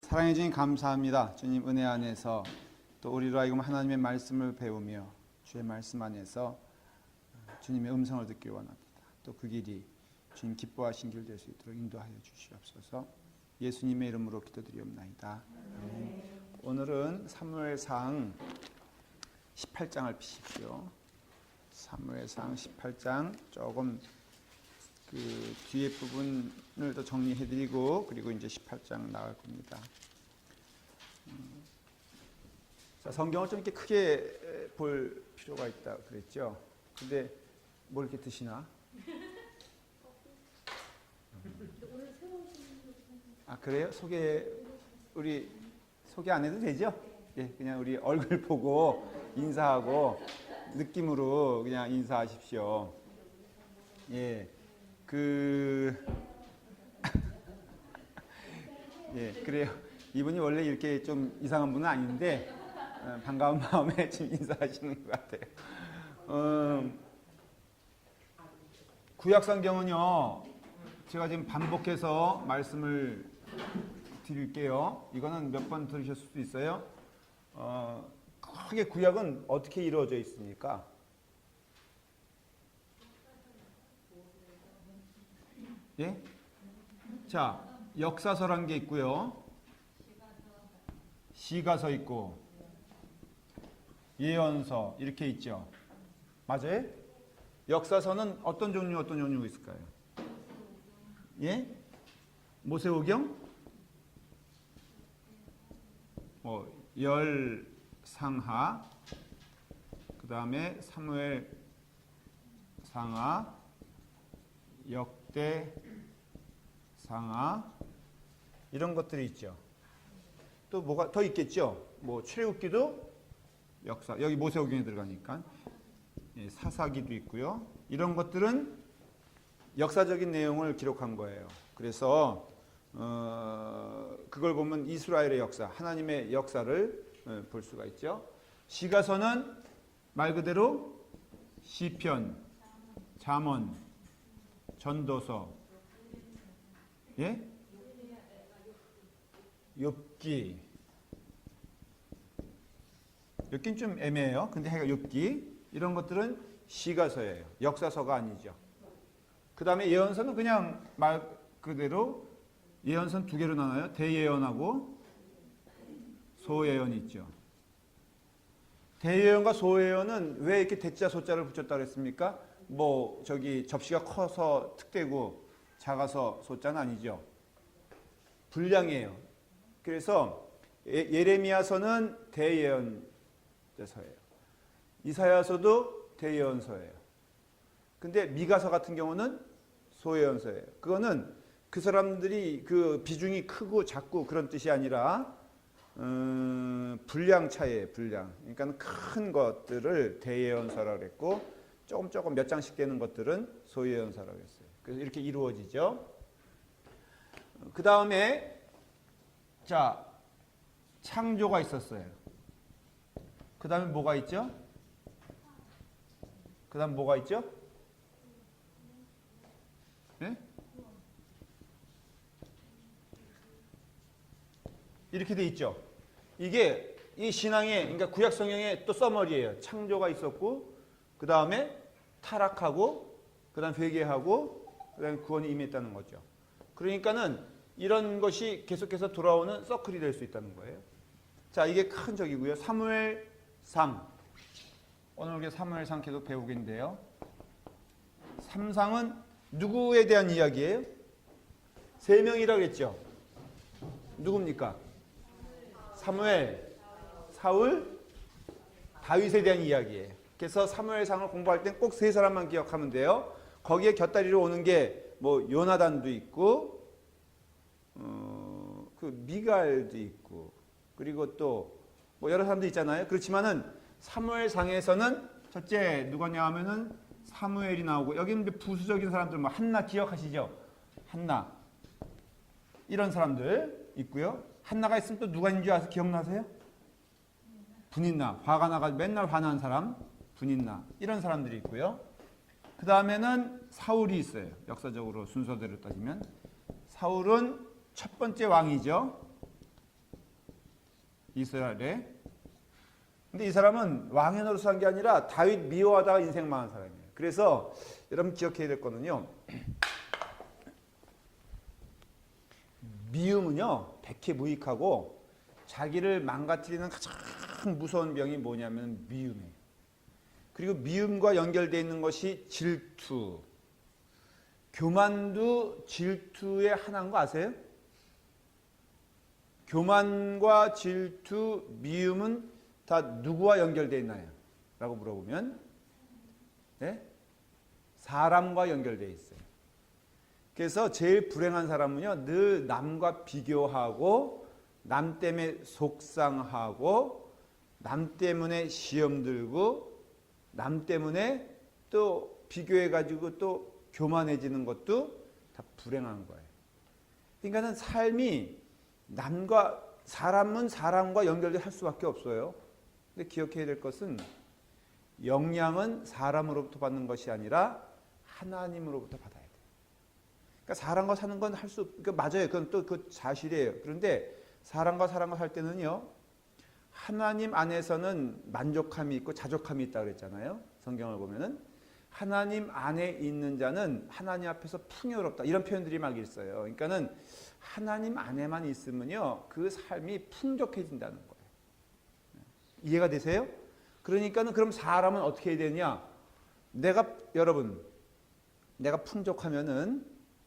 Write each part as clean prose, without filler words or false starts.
사랑해 주님 감사합니다. 주님 은혜 안에서 또 우리로 하여금 하나님의 말씀을 배우며 주의 말씀 안에서 주님의 음성을 듣길 원합니다. 또 그 길이 주님 기뻐하신 길 될 수 있도록 인도하여 주시옵소서. 예수님의 이름으로 기도드리옵나이다. 아멘. 오늘은 사무엘상 18장을 피십시오. 사무엘상 18장 조금 그 뒤에 부분을 더 정리해드리고 그리고 이제 18장 나갈 겁니다. 자, 성경을 좀 이렇게 크게 볼 필요가 있다 그랬죠. 근데 뭘 이렇게 드시나? 아 그래요? 우리 소개 안 해도 되죠? 예, 그냥 우리 얼굴 보고 인사하고 느낌으로 그냥 인사하십시오. 예. 예, 그래요. 이분이 원래 이렇게 좀 이상한 분은 아닌데 반가운 마음에 지금 인사하시는 것 같아요. 구약성경은요, 제가 지금 반복해서 말씀을 드릴게요. 이거는 몇 번 들으실 수도 있어요. 크게 구약은 어떻게 이루어져 있습니까? 예? 자, 역사서란 게 있고요. 시가서 있고 예언서 이렇게 있죠. 맞아요? 역사서는 어떤 종류가 있을까요? 예? 모세오경? 열상하, 그 다음에 사무엘상하, 역대상하 이런 것들이 있죠. 또 뭐가 더 있겠죠? 뭐 출애굽기도 역사, 여기 모세오경에 들어가니까 사사기도 있고요. 이런 것들은 역사적인 내용을 기록한 거예요. 그래서 그걸 보면 이스라엘의 역사, 하나님의 역사를 볼 수가 있죠. 시가서는 말 그대로 시편, 잠언, 전도서, 예? 욥기. 욥기는 좀 애매해요. 근데 욥기 이런 것들은 시가서예요. 역사서가 아니죠. 그 다음에 예언서는 그냥 말 그대로 예언서는 두 개로 나눠요. 대예언하고 소예언이 있죠. 대예언과 소예언은 왜 이렇게 대자 소자를 붙였다 그랬습니까? 뭐 저기 접시가 커서 특대고 작아서 소자는 아니죠. 분량이에요. 그래서 예레미야서는 대예언서예요. 이사야서도 대예언서예요. 근데 미가서 같은 경우는 소예언서예요. 그거는 그 사람들이 그 비중이 크고 작고 그런 뜻이 아니라 분량 차이예요. 분량. 그러니까 큰 것들을 대예언서라고 했고 조금 몇 장씩 되는 것들은 소예언서라고 했어요. 그래서 이렇게 이루어지죠. 그 다음에 자 창조가 있었어요. 그 다음에 뭐가 있죠? 그 다음 뭐가 있죠? 네? 이렇게 돼 있죠. 이게 이 신앙의 그러니까 구약 성경의 또 서머리예요. 창조가 있었고 그 다음에 타락하고 그 다음 회개하고 그 다음에 구원이 임했다는 거죠. 그러니까는 이런 것이 계속해서 돌아오는 서클이 될 수 있다는 거예요. 자, 이게 큰 적이고요. 사무엘상. 오늘 우리가 사무엘상 계속 배우겠는데요. 3상은 누구에 대한 이야기예요? 3명이라고 했죠. 누굽니까? 사무엘, 사울, 다윗에 대한 이야기예요. 그래서 사무엘상을 공부할 땐 꼭 3사람만 기억하면 돼요. 거기에 곁다리로 오는 게 뭐 요나단도 있고 그 미갈도 있고 그리고 또 뭐 여러 사람도 있잖아요. 그렇지만은 사무엘상에서는 첫째 누구냐 하면은 사무엘이 나오고 여기는 부수적인 사람들 뭐 한나 기억하시죠? 한나 이런 사람들 있고요. 한나가 있으면 또 누가 있는 줄 아세요? 기억나세요? 분인나 화가 나가지고 맨날 화난 사람 분인나 이런 사람들이 있고요. 그 다음에는 사울이 있어요. 역사적으로 순서대로 따지면 사울은 첫 번째 왕이죠. 이스라엘에. 근데 이 사람은 왕의 노릇을 한 게 아니라 다윗 미워하다가 인생 망한 사람이에요. 그래서 여러분 기억해야 될 거는요. 미움은요, 백해무익하고 자기를 망가뜨리는 가장 무서운 병이 뭐냐면 미움이에요. 그리고 미움과 연결되어 있는 것이 질투. 교만도 질투의 하나인 거 아세요? 교만과 질투, 미움은 다 누구와 연결되어 있나요? 라고 물어보면 네? 사람과 연결되어 있어요. 그래서 제일 불행한 사람은요, 늘 남과 비교하고 남 때문에 속상하고 남 때문에 시험 들고 남 때문에 또 비교해가지고 또 교만해지는 것도 다 불행한 거예요. 그러니까는 삶이 남과 사람은 사람과 연결할 수밖에 없어요. 근데 기억해야 될 것은 영향은 사람으로부터 받는 것이 아니라 하나님으로부터 받아야 돼요. 그러니까 사람과 사는 건 할 수, 그러니까 맞아요. 그건 또 그 사실이에요. 그런데 사람과 살 때는요, 하나님 안에서는 만족함이 있고 자족함이 있다 그랬잖아요. 성경을 보면은 하나님 안에 있는 자는 하나님 앞에서 풍요롭다. 이런 표현들이 막 있어요. 그러니까는 하나님 안에만 있으면요, 그 삶이 풍족해진다는 거예요. 이해가 되세요? 그러니까는 그럼 사람은 어떻게 해야 되냐? 여러분, 내가 풍족하면은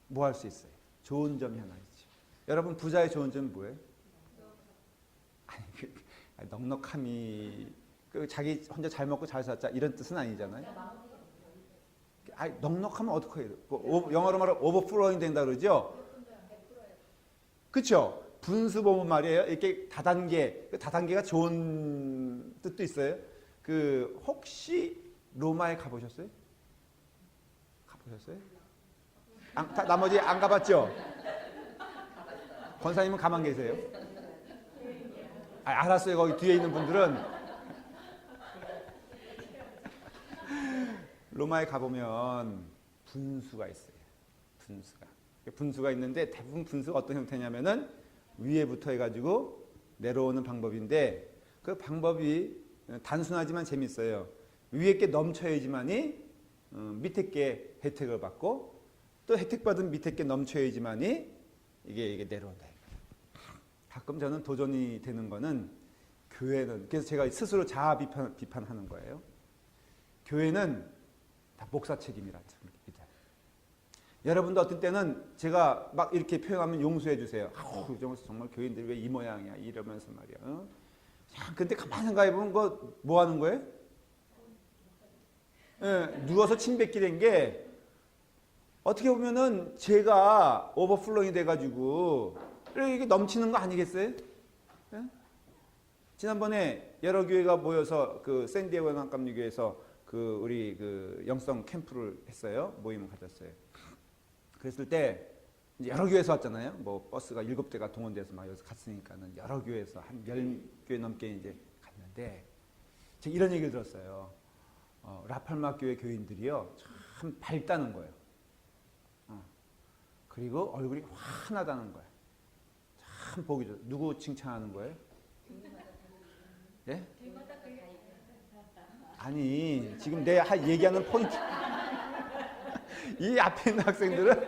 뭐 할 수 있어요? 좋은 점이 하나 있죠. 여러분, 부자의 좋은 점은 뭐예요? 아니, 넉넉함이 자기 혼자 잘 먹고 잘 살자 이런 뜻은 아니잖아요. 아니, 넉넉하면 어떻게 해요? 영어로 말하면 오버플로잉 된다 그러죠? 그렇죠? 분수 보면 말이에요. 이렇게 다단계가 좋은 뜻도 있어요. 혹시 로마에 가보셨어요? 가보셨어요? 나머지 안 가봤죠? 권사님은 가만 계세요? 알았어요. 거기 뒤에 있는 분들은 로마에 가보면 분수가 있어요. 분수가 있는데 대부분 분수가 어떤 형태냐면은 위에부터 해가지고 내려오는 방법인데 그 방법이 단순하지만 재밌어요. 위에 게 넘쳐야지만이 밑에 게 혜택을 받고 또 혜택받은 밑에 게 넘쳐야지만이 이게 내려온다. 가끔 저는 도전이 되는 거는 교회는, 그래서 제가 스스로 자아 비판하는 거예요. 교회는 다 목사 책임이라 믿어요. 여러분도 어떤 때는 제가 막 이렇게 표현하면 용서해 주세요. 정말 교인들이 왜 이 모양이야 이러면서 말이야. 근데 가만히 생각해 보면 뭐 하는 거예요? 누워서 침 뱉기 된 게 어떻게 보면은 제가 오버플로잉이 돼가지고 이게 넘치는 거 아니겠어요? 예? 지난번에 여러 교회가 모여서 샌디에고 연합감리교회에서 우리 영성 캠프를 했어요. 모임을 가졌어요. 그랬을 때 이제 여러 교회에서 왔잖아요. 뭐 버스가 7대가 동원돼서 막 여기서 갔으니까는 여러 교회에서 한 10교회 넘게 이제 갔는데 제가 이런 얘기를 들었어요. 라팔마 교회 교인들이요, 참 밝다는 거예요. 그리고 얼굴이 환하다는 거예요. 참 보기 좋아. 누구 칭찬하는 거예요? 예? 아니, 지금 내 얘기하는 포인트 이 앞에 있는 학생들은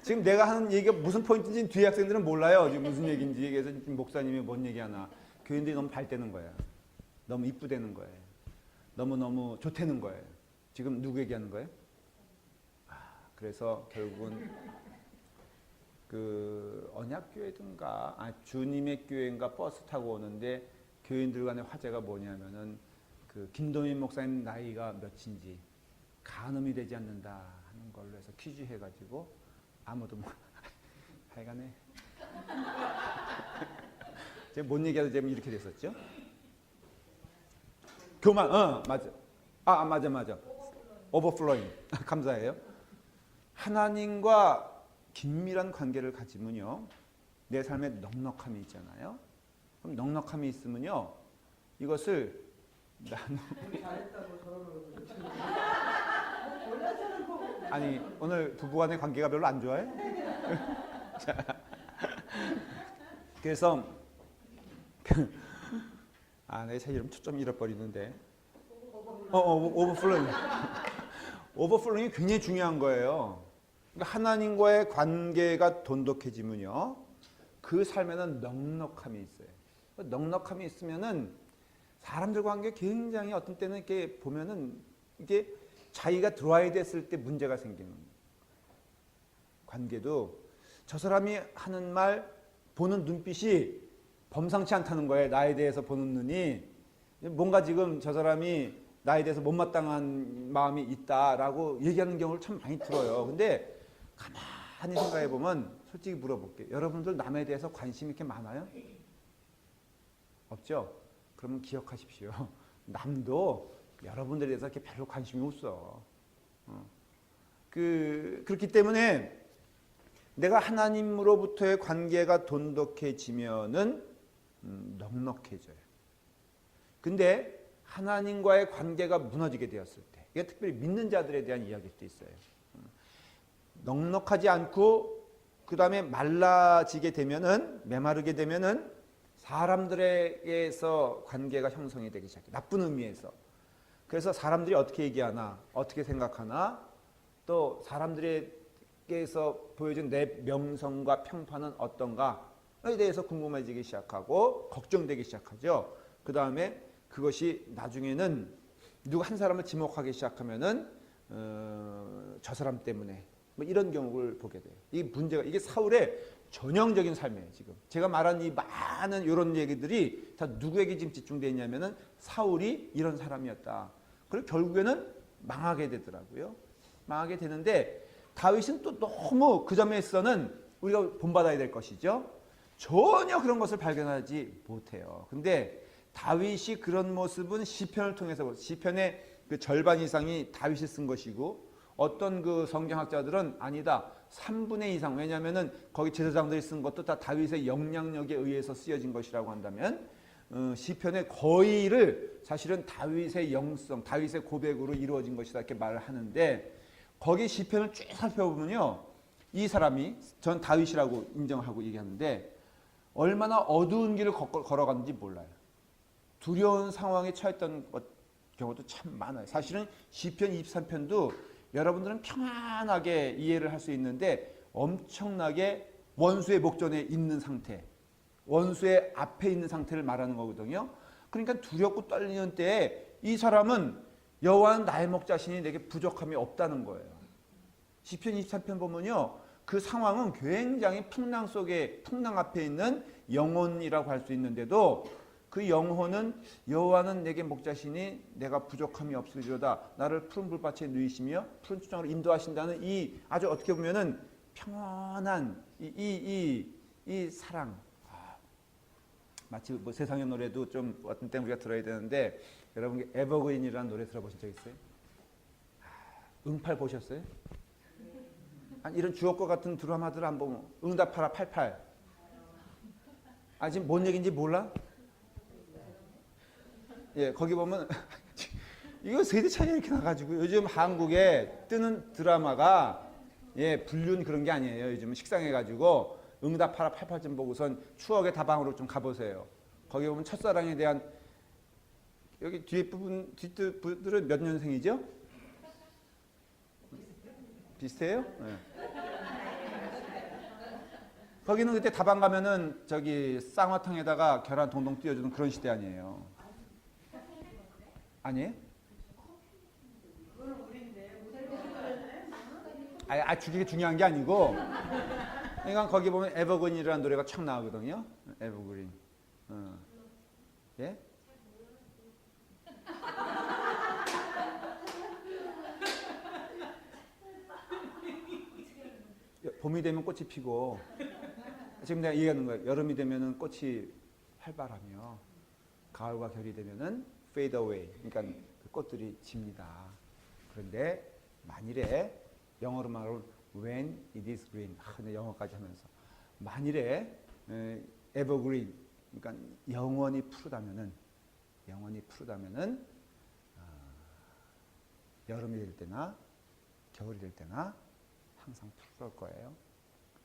지금 내가 하는 얘기가 무슨 포인트인지 뒤에 학생들은 몰라요. 지금 무슨 얘기인지. 그래서 지금 목사님이 뭔 얘기하나. 교인들이 너무 밝다는 거야. 너무 이쁘다는 거예요. 너무너무 좋다는 거예요. 지금 누구 얘기하는 거예요? 그래서 결국은 언약교회든가 주님의 교회인가 버스 타고 오는데 교인들 간의 화제가 뭐냐면은 김동인 목사님 나이가 몇인지 간음이 되지 않는다 하는 걸로 해서 퀴즈 해가지고 아무도 하여간에 제가 뭔 얘기하다 제가 이렇게 됐었죠? 교만, 맞아. 맞아. 오버플로잉. 감사해요. 하나님과 긴밀한 관계를 가지면요, 내 삶에 넉넉함이 있잖아요. 그럼 넉넉함이 있으면요, 이것을 아니, 오늘 부부간의 관계가 별로 안 좋아요? 그래서 내 새 이름 좀 잃어버리는데. 오버플로잉. 오버플로잉이 굉장히 중요한 거예요. 그러니까 하나님과의 관계가 돈독해지면요, 그 삶에는 넉넉함이 있어요. 넉넉함이 있으면은 사람들과 관계 굉장히 어떤 때는 이렇게 보면은 이게 자기가 들어와야 됐을 때 문제가 생기는 관계도 저 사람이 하는 말, 보는 눈빛이 범상치 않다는 거예요. 나에 대해서 보는 눈이 뭔가 지금 저 사람이 나에 대해서 못마땅한 마음이 있다라고 얘기하는 경우를 참 많이 들어요. 근데 가만히 생각해 보면 솔직히 물어볼게요. 여러분들 남에 대해서 관심이 이렇게 많아요? 없죠? 그러면 기억하십시오. 남도 여러분들에 대해서 이렇게 별로 관심이 없어. 그렇기 때문에 내가 하나님으로부터의 관계가 돈독해지면은 넉넉해져요. 근데 하나님과의 관계가 무너지게 되었을 때, 이게 특별히 믿는 자들에 대한 이야기일 수도 있어요. 넉넉하지 않고 그 다음에 말라지게 되면은, 메마르게 되면은 사람들에게서 관계가 형성이 되기 시작해요. 나쁜 의미에서. 그래서 사람들이 어떻게 얘기하나, 어떻게 생각하나, 또 사람들에게서 보여준 내 명성과 평판은 어떤가에 대해서 궁금해지기 시작하고 걱정되기 시작하죠. 그 다음에 그것이 나중에는 누구 한 사람을 지목하기 시작하면은 저 사람 때문에 뭐 이런 경우를 보게 돼요. 이 문제가, 이게 사울의 전형적인 삶이에요. 지금 제가 말한 이 많은 이런 얘기들이 다 누구에게 지금 집중되어 있냐면은 사울이 이런 사람이었다. 그리고 결국에는 망하게 되더라고요. 망하게 되는데 다윗은 또 너무 그 점에서는 우리가 본받아야 될 것이죠. 전혀 그런 것을 발견하지 못해요. 근데 다윗이 그런 모습은 시편을 통해서, 시편의 그 절반 이상이 다윗이 쓴 것이고, 어떤 그 성경학자들은 아니다, 3분의 2 이상, 왜냐하면은 거기 제사장들이 쓴 것도 다 다윗의 영향력에 의해서 쓰여진 것이라고 한다면 시편의 거의를 사실은 다윗의 영성, 다윗의 고백으로 이루어진 것이다 이렇게 말을 하는데, 거기 시편을 쭉 살펴보면요, 이 사람이, 전 다윗이라고 인정하고 얘기하는데 얼마나 어두운 길을 걸어갔는지 몰라요. 두려운 상황에 처했던 경우도 참 많아요. 사실은 시편 23편도 여러분들은 평안하게 이해를 할 수 있는데 엄청나게 원수의 목전에 있는 상태, 원수의 앞에 있는 상태를 말하는 거거든요. 그러니까 두렵고 떨리는 때에 이 사람은 여호와는 나의 목자시니 내게 부족함이 없다는 거예요. 시편 23편 보면요, 그 상황은 굉장히 풍랑 속에, 풍랑 앞에 있는 영혼이라고 할 수 있는데도 그 영혼은 여호와는 내게 목자시니 내가 부족함이 없으리로다, 나를 푸른 불밭에 누이시며 푸른 초장으로 인도하신다는 이 아주 어떻게 보면은 평안한 이 사랑. 마치 뭐 세상의 노래도 좀 어떤 때 우리가 들어야 되는데, 여러분 에버그린이라는 노래 들어보신 적 있어요? 응팔 보셨어요? 아니, 이런 주옥과 같은 드라마들 안 보면 응답하라 88. 지금 뭔 얘기인지 몰라? 예, 거기 보면 이거 세대 차이가 이렇게 나가지고 요즘 한국에 뜨는 드라마가 불륜 그런 게 아니에요. 요즘은 식상해가지고 응답하라 88 좀 보고선 추억의 다방으로 좀 가보세요. 거기 보면 첫사랑에 대한, 여기 뒤에 부분, 뒷부분들은 몇 년생이죠? 비슷해요? 네. 거기는 그때 다방 가면은 저기 쌍화탕에다가 계란 동동 띄워주는 그런 시대 아니에요? 아니에요? 그게 중요한 게 아니고, 그러니까 거기 보면 에버그린이라는 노래가 촥 나오거든요. 에버그린. 예? 봄이 되면 꽃이 피고, 지금 내가 얘기하는 거예요. 여름이 되면은 꽃이 활발하며, 가을과 겨울이 되면은 fade away. 그러니까 그 꽃들이 집니다. 그런데 만일에, 영어로 말하면 when it is green. 근데 영어까지 하면서 만일에 evergreen, 그러니까 영원히 푸르다면은 여름이 될 때나 겨울이 될 때나 항상 푸를 거예요.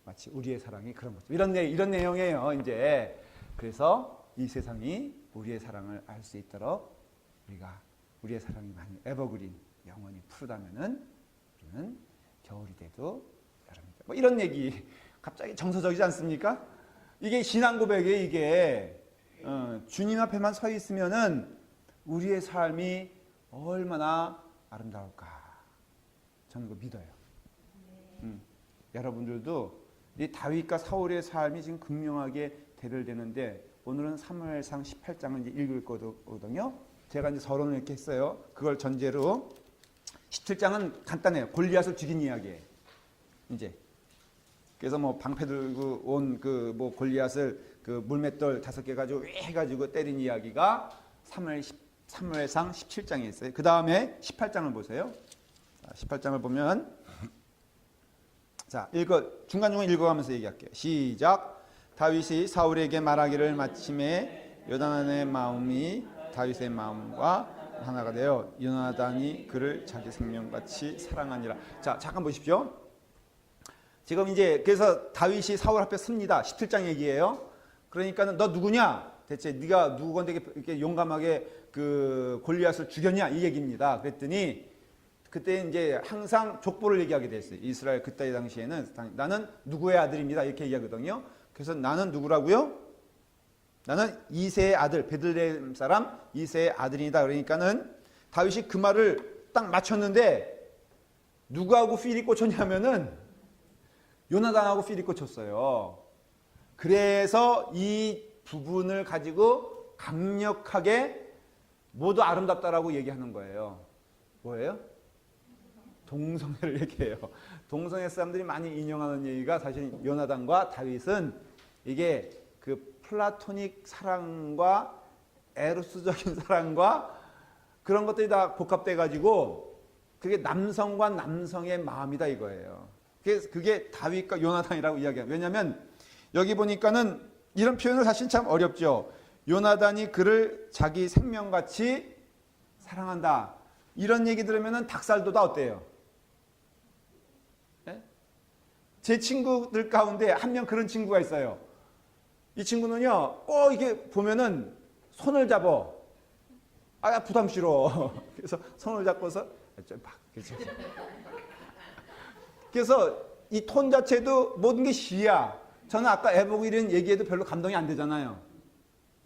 마치 우리의 사랑이 그런 거죠. 이런 내용이에요. 이제 그래서 이 세상이 우리의 사랑을 알 수 있도록 우리가 우리의 사랑이 많이 에버그린 영원히 푸르다면은 우리는 겨울이 돼도 여름이 돼. 뭐 이런 얘기 갑자기 정서적이지 않습니까? 이게 신앙 고백에 이게 주님 앞에만 서 있으면은 우리의 삶이 얼마나 아름다울까. 저는 그거 믿어요. 여러분들도 이 다윗과 사울의 삶이 지금 극명하게 대별되는데 오늘은 사무엘상 18장을 이제 읽을 거거든요. 제가 이제 서론을 이렇게 했어요. 그걸 전제로 17장은 간단해요. 골리앗을 죽인 이야기예요. 이제 그래서 뭐 방패 들고 온 그 뭐 골리앗을 그 물맷돌 5개 가지고 왜 해가지고 때린 이야기가 사무엘상 17장에 있어요. 그 다음에 18장을 보세요. 18장을 보면 자 중간중간 읽어가면서 얘기할게요. 시작. 다윗이 사울에게 말하기를 마침에 요나단의 마음이 다윗의 마음과 하나가 되어 요나단이 그를 자기 생명같이 사랑하니라. 자 잠깐 보십시오. 지금 이제 그래서 다윗이 사울 앞에 섭니다. 17장 얘기예요. 그러니까는 너 누구냐? 대체 네가 누구 건데 이렇게 용감하게 그 골리앗을 죽였냐? 이 얘기입니다. 그랬더니 그때 이제 항상 족보를 얘기하게 됐어요. 이스라엘 그때 당시에는 나는 누구의 아들입니다. 이렇게 얘기하거든요. 그래서 나는 누구라고요? 나는 이새의 아들, 베들레헴 사람 이새의 아들이다. 그러니까는 다윗이 그 말을 딱 맞췄는데 누구하고 필이 꽂혔냐면은 요나단하고 필이 꽂혔어요. 그래서 이 부분을 가지고 강력하게 모두 아름답다라고 얘기하는 거예요. 뭐예요? 동성애를 얘기해요. 동성애 사람들이 많이 인용하는 얘기가 사실 요나단과 다윗은 이게 그 플라토닉 사랑과 에로스적인 사랑과 그런 것들이 다 복합돼 가지고 그게 남성과 남성의 마음이다 이거예요. 그게 다윗과 요나단이라고 이야기해요. 왜냐하면 여기 보니까는 이런 표현을 사실 참 어렵죠. 요나단이 그를 자기 생명같이 사랑한다. 이런 얘기 들으면 닭살도다 어때요? 네? 제 친구들 가운데 한 명 그런 친구가 있어요. 이 친구는요, 꼭 이게 보면은 손을 잡아. 아, 부담스러워. 그래서 손을 잡고서, 그래서 이 톤 자체도 모든 게 시야. 저는 아까 애보고 이런 얘기해도 별로 감동이 안 되잖아요.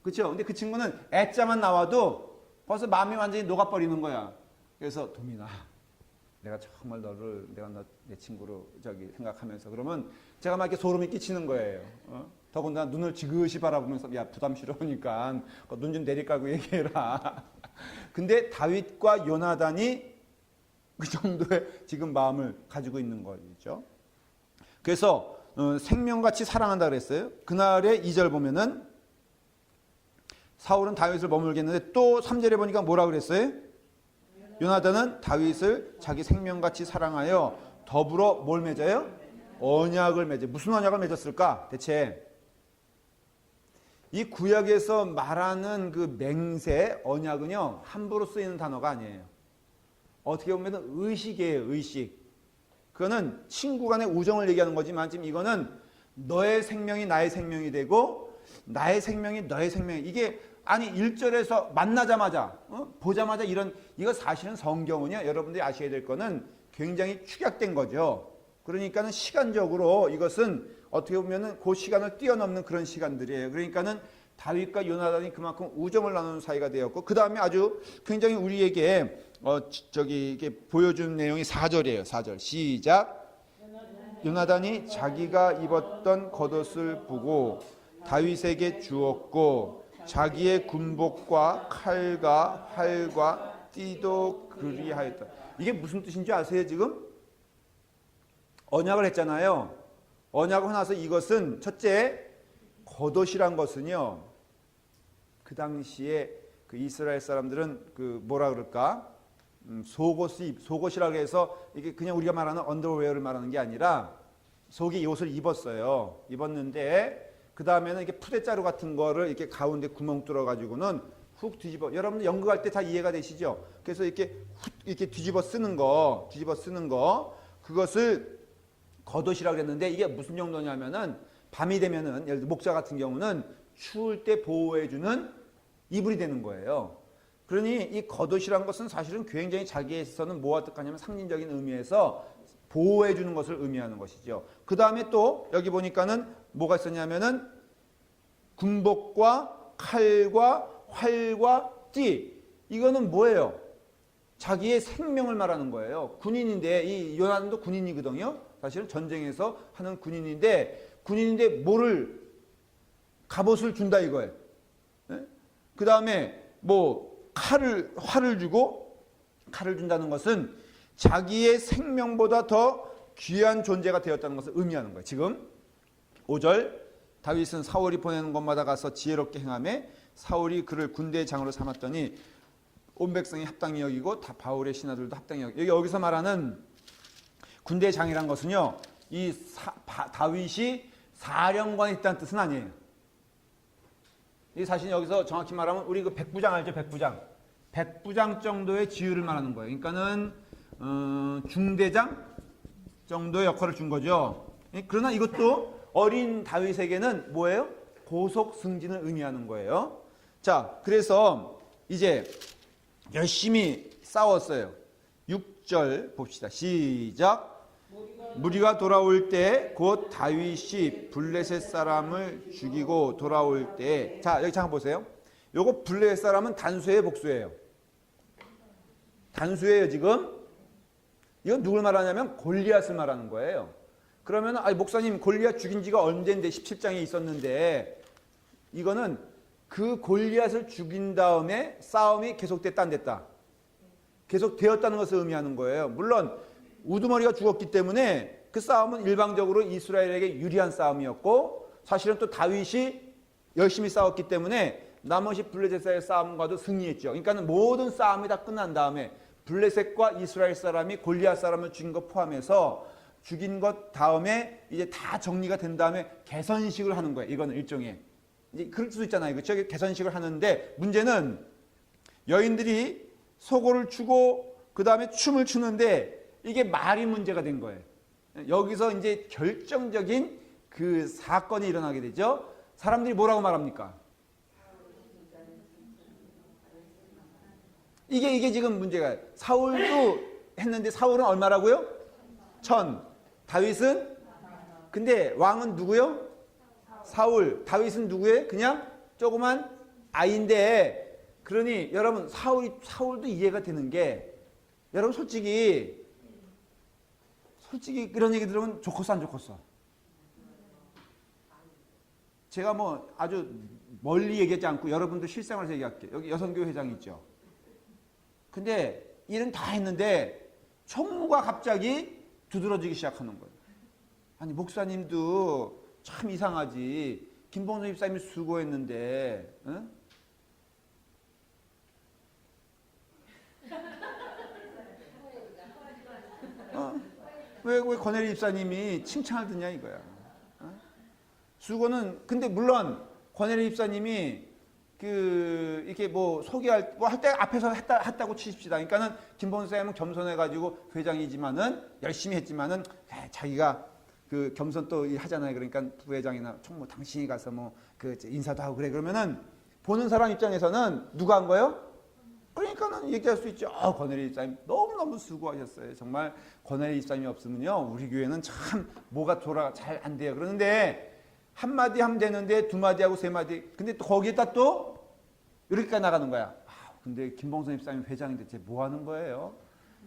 그렇죠? 근데 그 친구는 애자만 나와도 벌써 마음이 완전히 녹아버리는 거야. 그래서 도민아, 내가 정말 너를 내 친구로 생각하면서 그러면 제가 막 이렇게 소름이 끼치는 거예요. 더군다나 눈을 지그시 바라보면서 야 부담스러우니까 눈 좀 내리깔고 얘기해라. 근데 다윗과 요나단이 그 정도의 지금 마음을 가지고 있는 거죠. 그래서 생명같이 사랑한다 그랬어요. 그날의 2절 보면은 사울은 다윗을 머물게 했는데 또 3절에 보니까 뭐라 그랬어요? 요나단은 다윗을 자기 생명같이 사랑하여 더불어 뭘 맺어요? 언약을 맺어요. 무슨 언약을 맺었을까? 대체 이 구약에서 말하는 그 맹세, 언약은요 함부로 쓰이는 단어가 아니에요. 어떻게 보면 의식이에요. 의식. 그거는 친구 간의 우정을 얘기하는 거지만 지금 이거는 너의 생명이 나의 생명이 되고 나의 생명이 너의 생명이 이게 아니 1절에서 만나자마자 보자마자 이거 사실은 성경은요 여러분들이 아셔야 될 거는 굉장히 축약된 거죠. 그러니까는 시간적으로 이것은 어떻게 보면은 그 시간을 뛰어넘는 그런 시간들이에요. 그러니까는 다윗과 요나단이 그만큼 우정을 나누는 사이가 되었고 그 다음에 아주 굉장히 우리에게 이게 보여준 내용이 4절이에요. 4절 시작. 요나단이 자기가 입었던 겉옷을 보고 다윗에게 주었고 자기의 군복과 칼과 활과 띠도 그리하였다. 이게 무슨 뜻인지 아세요 지금? 언약을 했잖아요. 언약을 나서 이것은 첫째 겉옷이란 것은요. 그 당시에 그 이스라엘 사람들은 그 뭐라 그럴까? 속옷이라고 해서 이게 그냥 우리가 말하는 언더웨어를 말하는 게 아니라 속에 이 옷을 입었어요. 입었는데 그 다음에는 이렇게 푸대자루 같은 거를 이렇게 가운데 구멍 뚫어 가지고는 훅 뒤집어. 여러분들 연극할 때 다 이해가 되시죠? 그래서 이렇게 뒤집어 쓰는 거, 그것을 겉옷이라고 그랬는데 이게 무슨 용도냐면은 밤이 되면은 예를 들어 목자 같은 경우는 추울 때 보호해주는 이불이 되는 거예요. 그러니 이 겉옷이란 것은 사실은 굉장히 자기에서는 뭐가 뜻하냐면 상징적인 의미에서 보호해 주는 것을 의미하는 것이죠. 그 다음에 또 여기 보니까는 뭐가 있었냐면은 군복과 칼과 활과 띠. 이거는 뭐예요? 자기의 생명을 말하는 거예요. 군인인데 이 요나단도 군인이거든요. 사실은 전쟁에서 하는 군인인데 뭐를 갑옷을 준다 이거예요. 네? 그 다음에 뭐 활을 준다는 것은 자기의 생명보다 더 귀한 존재가 되었다는 것을 의미하는 거예요. 지금 5절 다윗은 사울이 보내는 곳마다 가서 지혜롭게 행하며 사울이 그를 군대의 장으로 삼았더니 온 백성이 합당히 여기고 다 바울의 신하들도 합당히 여기고 여기서 말하는 군대의 장이란 것은요. 이 다윗이 사령관이 있다는 뜻은 아니에요. 이 사실 여기서 정확히 말하면 우리 그 백부장 알죠? 백부장 정도의 지위를 말하는 거예요. 그러니까는 중대장 정도의 역할을 준 거죠. 그러나 이것도 어린 다윗에게는 뭐예요? 고속 승진을 의미하는 거예요. 자, 그래서 이제 열심히 싸웠어요. 6절 봅시다. 시작. 무리가 돌아올 때 곧 다윗이 블레셋 사람을 죽이고 돌아올 때, 자 여기 잠깐 보세요. 요거 블레셋 사람은 단수예요, 복수예요? 단수예요. 지금 이건 누굴 말하냐면 골리앗을 말하는 거예요. 그러면 목사님 골리앗 죽인 지가 언젠데 17장에 있었는데, 이거는 그 골리앗을 죽인 다음에 싸움이 계속됐다 안 됐다? 계속되었다는 것을 의미하는 거예요. 물론 우두머리가 죽었기 때문에 그 싸움은 일방적으로 이스라엘에게 유리한 싸움이었고, 사실은 또 다윗이 열심히 싸웠기 때문에 나머지 블레셋의 싸움과도 승리했죠. 그러니까 모든 싸움이 다 끝난 다음에 블레셋과 이스라엘 사람이 골리앗 사람을 죽인 것 포함해서 죽인 것 다음에 이제 다 정리가 된 다음에 개선식을 하는 거예요. 이거는 일종의 이제 그럴 수도 있잖아요. 그렇죠? 개선식을 하는데 문제는 여인들이 소고를 추고 그 다음에 춤을 추는데 이게 말이 문제가 된 거예요. 여기서 이제 결정적인 그 사건이 일어나게 되죠. 사람들이 뭐라고 말합니까? 이게 지금 문제가. 사울도 했는데 사울은 얼마라고요? 1000. 다윗은? 근데 왕은 누구요? 사울. 다윗은 누구예요? 그냥 조그만 아이인데, 그러니 여러분 사울도 이해가 되는 게, 여러분 솔직히 그런 얘기 들으면 좋겠어 안 좋겠어? 제가 뭐 아주 멀리 얘기하지 않고 여러분들 실생활에서 얘기할게요. 여기 여성교회 회장이 있죠. 근데 일은 다 했는데 총무가 갑자기 두드러지기 시작하는 거예요. 아니 목사님도 참 이상하지. 김봉선 집사님이 수고했는데, 응? 왜 권혜리 집사님이 칭찬을 듣냐 이거야. 수고는, 근데 물론 권혜리 집사님이 이렇게 뭐 소개할, 뭐 할 때 앞에서 했다고 치십시다. 그러니까는 김봉선 집사님은 겸손해가지고 회장이지만은 열심히 했지만은 자기가 그 겸손 또 하잖아요. 그러니까 부회장이나 총무 당신이 가서 뭐 그 인사도 하고 그래. 그러면은 보는 사람 입장에서는 누가 한 거예요? 그러니까는 얘기할 수 있죠. 권혜리 집사님 너무너무 수고하셨어요. 정말 권혜리 집사님이 없으면요 우리 교회는 참 뭐가 잘 안 돼요. 그런데 한마디 하면 되는데 두마디 하고 세마디, 근데 또 거기에다 또 이렇게까지 나가는 거야. 근데 김봉선 집사님 회장인데 쟤 뭐 하는 거예요?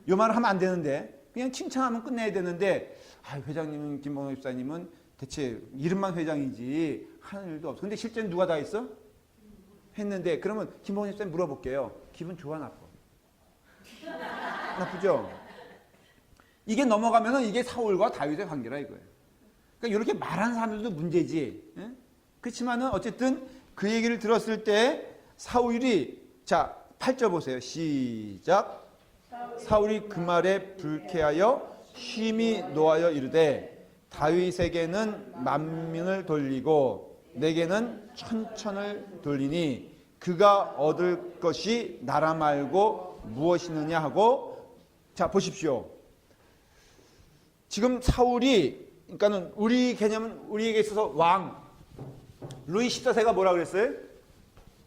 요 말을 하면 안 되는데 그냥 칭찬하면 끝내야 되는데, 회장님은, 김봉선 집사님은 대체 이름만 회장이지 하는 일도 없어. 근데 실제는 누가 다 했어? 했는데, 그러면 김봉선 집사님 물어볼게요. 기분 좋아 나빠? 나쁘죠? 이게 넘어가면은 이게 사울과 다윗의 관계라 이거예요. 그러니까 이렇게 말하는 사람들도 문제지. 예? 그렇지만은 어쨌든 그 얘기를 들었을 때 사울이, 자 8절 보세요. 시작. 사울이 그 말에 불쾌하여 심히 노하여 이르되 다윗에게는 만민을 돌리고 내게는 천천을 돌리니 그가 얻을 것이 나라 말고 무엇이느냐 하고, 자 보십시오. 지금 사울이, 그러니까는 우리 개념은, 우리에게 있어서 왕 루이 14세가 뭐라 그랬어요?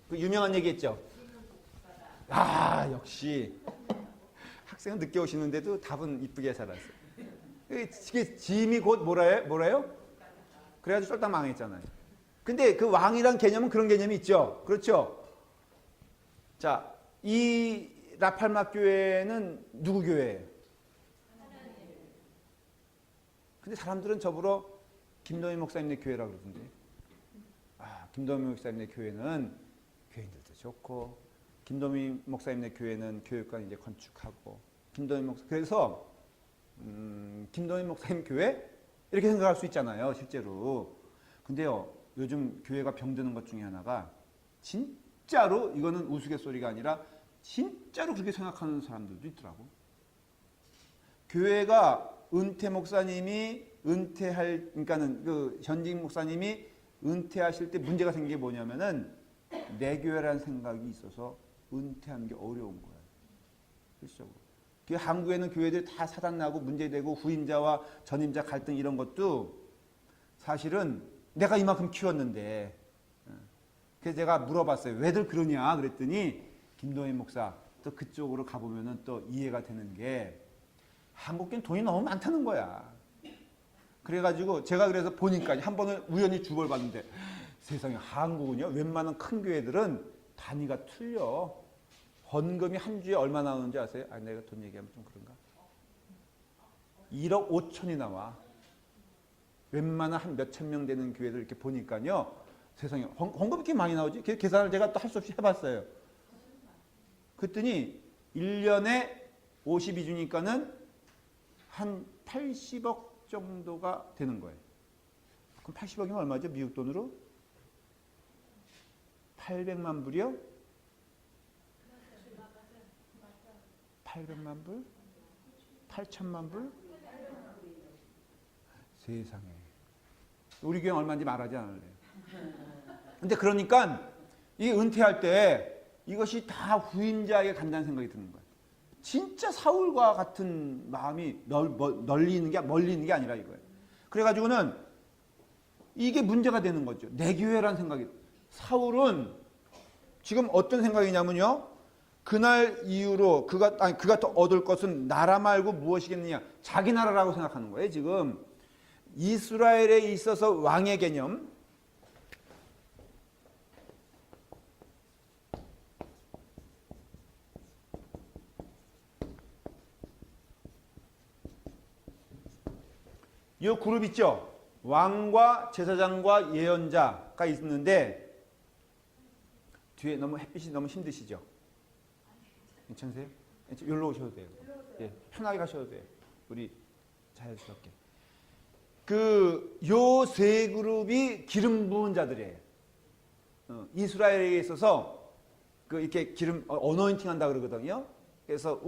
그 유명한 얘기 했죠. 아, 역시 학생은 늦게 오시는데도 답은 이쁘게 살았어요. 이게 짐이 곧 뭐래요? 그래가지고 쫄딱 망했잖아요. 근데 그 왕이란 개념은 그런 개념이 있죠. 그렇죠? 자, 이 라팔마 교회는 누구 교회예요? 근데 사람들은 저보러 김동희 목사님네 교회라고 그러던데. 아, 김동희 목사님네 교회는 교인들도 좋고, 김동희 목사님네 교회는 교육관 이제 건축하고, 그래서 김동희 목사님 교회 이렇게 생각할 수 있잖아요, 실제로. 근데요, 요즘 교회가 병드는 것 중에 하나가 진짜로 이거는 우스갯소리가 아니라 진짜로 그렇게 생각하는 사람들도 있더라고. 교회가 은퇴 목사님이 그러니까는 그 전직 목사님이 은퇴하실 때 문제가 생긴 게 뭐냐면은 내 교회라는 생각이 있어서 은퇴하는 게 어려운 거예요. 실적으로. 그 한국에는 교회들이 다 사단나고 문제되고 후임자와 전임자 갈등 이런 것도 사실은 내가 이만큼 키웠는데, 그래서 제가 물어봤어요. 왜들 그러냐 그랬더니 김동희 목사 또 그쪽으로 가보면은 또 이해가 되는 게 한국엔 돈이 너무 많다는 거야. 그래가지고 제가 그래서 보니까 한 번은 우연히 주보를 봤는데 세상에 한국은요 웬만한 큰 교회들은 단위가 틀려. 헌금이 한 주에 얼마 나오는지 아세요? 아, 내가 돈 얘기하면 좀 그런가? 1억 5천이 나와. 웬만한 한 몇천 명 되는 교회들 이렇게 보니까요. 세상에 헌금이 이렇게 많이 나오지? 계산을 제가 또 할 수 없이 해봤어요. 그랬더니 1년에 52주니까는 한 80억 정도가 되는 거예요. 그럼 80억이면 얼마죠? 미국 돈으로? 800만 불이요? 800만 불? 8천만 불? 세상에. 우리 교회 얼마인지 말하지 않을래요. 근데 그러니까 이 은퇴할 때 이것이 다 후임자에게 간다는 생각이 드는 거예요. 진짜 사울과 같은 마음이 멀리 있는 게 아니라 이거예요. 그래가지고는 이게 문제가 되는 거죠. 내 교회라는 생각이. 사울은 지금 어떤 생각이냐면요. 그날 이후로 그가 더 얻을 것은 나라 말고 무엇이겠느냐. 자기 나라라고 생각하는 거예요. 지금 이스라엘에 있어서 왕의 개념. 이 그룹 있죠. 왕과 제사장과 예언자가 있는데 뒤에 너무 햇빛이 너무 힘드시죠? 괜찮으세요? 여기로 오셔도 돼요. 예, 편하게 가셔도 돼요. 우리 자연스럽게. 요 세 그룹이 기름 부은 자들이에요. 이스라엘에 있어서 이렇게 기름 어노인팅 한다 그러거든요. 그래서